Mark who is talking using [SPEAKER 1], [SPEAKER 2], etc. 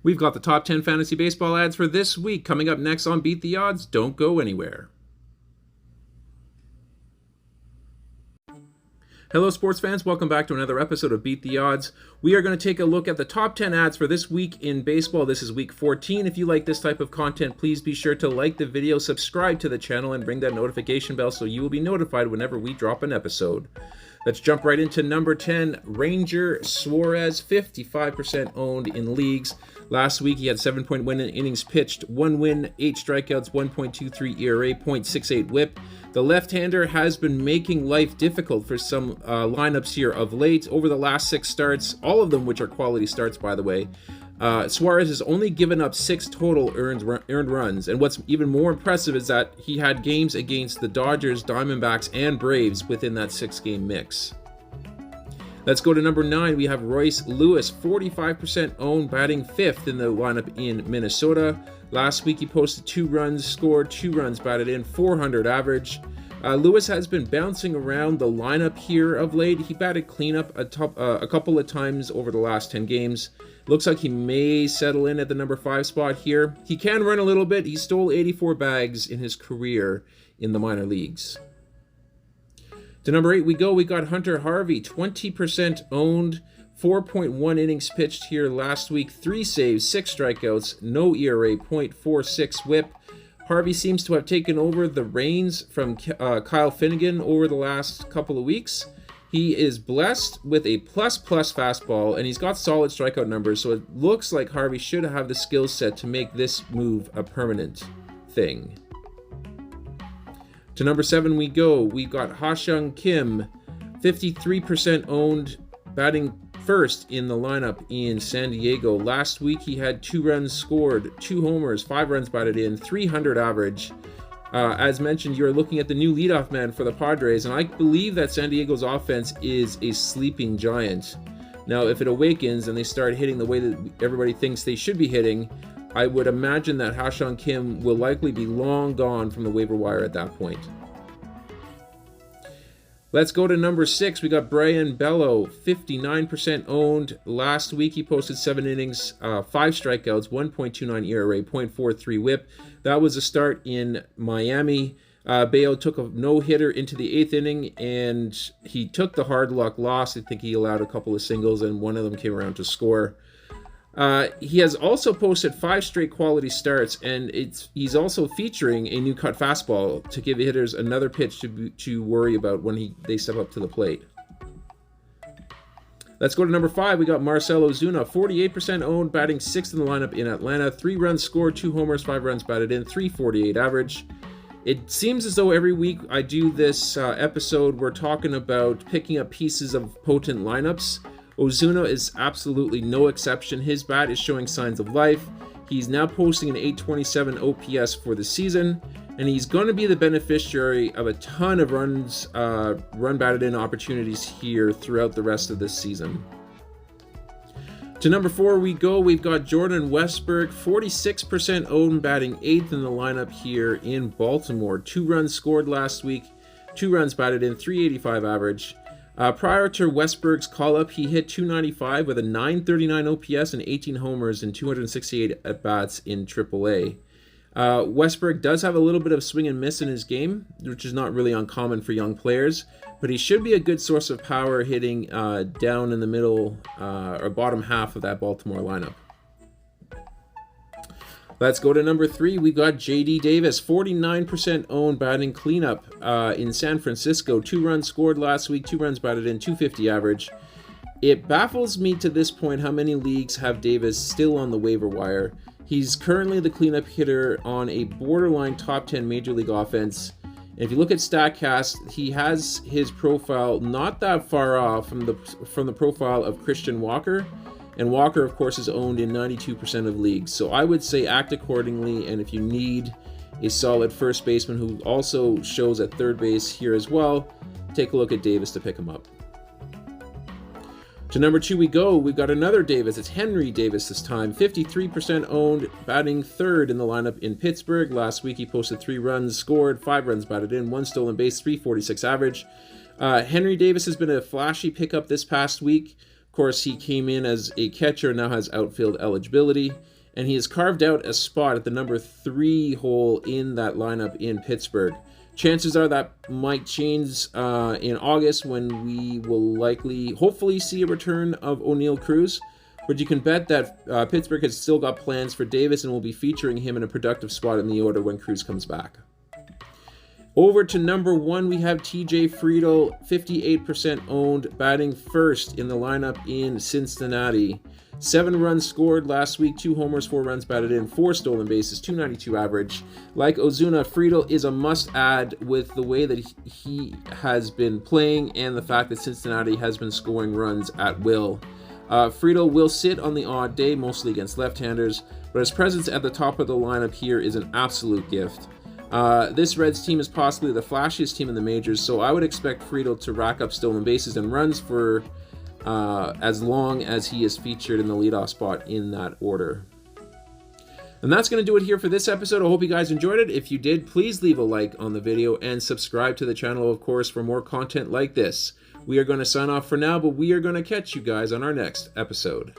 [SPEAKER 1] We've got the top 10 fantasy baseball ads for this week coming up next on Beat the Odds. Don't go anywhere. Hello sports fans, welcome back to another episode of Beat the Odds. We are going to take a look at the top 10 ads for this week in baseball. This is week 14. If you like this type of content, please be sure to like the video, subscribe to the channel, and ring that notification bell so you will be notified whenever we drop an episode. Let's jump right into number 10, Ranger SUAREZ, 55% owned in leagues. Last week he had 7.1 innings pitched, 1 win, 8 strikeouts, 1.23 ERA, 0.68 whip. The left-hander has been making life difficult for some lineups here of late. Over the last 6 starts, all of them which are quality starts by the way, SUAREZ has only given up 6 total earned runs, and what's even more impressive is that he had games against the Dodgers, Diamondbacks, and Braves within that 6-game mix. Let's go to number 9. We have Royce Lewis, 45% owned, batting 5th in the lineup in Minnesota. Last week he posted 2 runs scored, 2 runs batted in, 400 average. Lewis has been bouncing around the lineup here of late. He batted cleanup a couple of times over the last 10 games. Looks like he may settle in at the number 5 spot here. He can run a little bit. He stole 84 bags in his career in the minor leagues. To number 8 we go. We got Hunter Harvey, 20% owned, 4.1 innings pitched here last week, 3 saves, 6 strikeouts, no ERA, 0.46 whip. Harvey seems to have taken over the reins from Kyle Finnegan over the last couple of weeks. He is blessed with a plus fastball, and he's got solid strikeout numbers, so it looks like Harvey should have the skill set to make this move a permanent thing. To number 7 we go. We've got Ha-SEONG Kim, 53% owned, batting first in the lineup in San Diego. Last week he had 2 runs scored, 2 homers, 5 runs batted in, 300 average. As mentioned, you're looking at the new leadoff man for the Padres, and I believe that San Diego's offense is a sleeping giant. Now, if it awakens and they start hitting the way that everybody thinks they should be hitting, I would imagine that Ha-SEONG Kim will likely be long gone from the waiver wire at that point. Let's go to number 6. We got BELLO, 59% owned. Last week he posted 7 innings, 5 strikeouts, 1.29 ERA, 0.43 whip. That was a start in Miami. Bello took a no-hitter into the 8th inning, and he took the hard luck loss. I think he allowed a couple of singles, and one of them came around to score. He has also posted 5 straight quality starts, and he's also featuring a new cut fastball to give hitters another pitch to worry about when they step up to the plate. Let's go to number 5. We got MARCELL OZUNA, 48% owned, batting 6th in the lineup in Atlanta. 3 runs scored, 2 homers, 5 runs batted in, 348 average. It seems as though every week I do this episode, we're talking about picking up pieces of potent lineups. OZUNA is absolutely no exception. His bat is showing signs of life. He's now posting an 827 OPS for the season, and he's going to be the beneficiary of a ton of runs, run batted in opportunities here throughout the rest of this season. To number 4 we go. We've got Jordan Westburg, 46% owned, batting 8th in the lineup here in Baltimore. 2 runs scored last week, 2 runs batted in, 385 average. Prior to Westburg's call-up, he hit 295 with a 939 OPS and 18 homers and 268 at-bats in AAA. Westburg does have a little bit of swing and miss in his game, which is not really uncommon for young players, but he should be a good source of power hitting down in the middle or bottom half of that Baltimore lineup. Let's go to number 3. We've got J.D. Davis, 49% owned, batting cleanup in San Francisco. 2 runs scored last week, 2 runs batted in, 250 average. It baffles me to this point how many leagues have Davis still on the waiver wire. He's currently the cleanup hitter on a borderline top 10 Major League offense. And if you look at StatCast, he has his profile not that far off from the profile of Christian Walker. And Walker, of course, is owned in 92% of leagues. So I would say act accordingly, and if you need a solid first baseman who also shows at third base here as well, take a look at Davis to pick him up. To number 2 we go. We've got another Davis. It's Henry Davis this time. 53% owned, batting 3rd in the lineup in Pittsburgh. Last week he posted 3 runs scored, 5 runs batted in, 1 stolen base, 346 average. Henry Davis has been a flashy pickup this past week, course, he came in as a catcher, now has outfield eligibility, and he has carved out a spot at the number 3 hole in that lineup in Pittsburgh. Chances are that might change in August, when we will hopefully see a return of O'Neal Cruz. But you can bet that Pittsburgh has still got plans for Davis and will be featuring him in a productive spot in the order when Cruz comes back. Over to number 1, we have TJ Friedl, 58% owned, batting first in the lineup in Cincinnati. 7 runs scored last week, 2 homers, 4 runs batted in, 4 stolen bases, 292 average. Like Ozuna, Friedl is a must-add with the way that he has been playing and the fact that Cincinnati has been scoring runs at will. Friedl will sit on the odd day, mostly against left-handers, but his presence at the top of the lineup here is an absolute gift. This Reds team is possibly the flashiest team in the majors, so I would expect Friedl to rack up stolen bases and runs for as long as he is featured in the leadoff spot in that order. And that's going to do it here for this episode. I hope you guys enjoyed it. If you did, please leave a like on the video and subscribe to the channel, of course, for more content like this. We are going to sign off for now, but we are going to catch you guys on our next episode.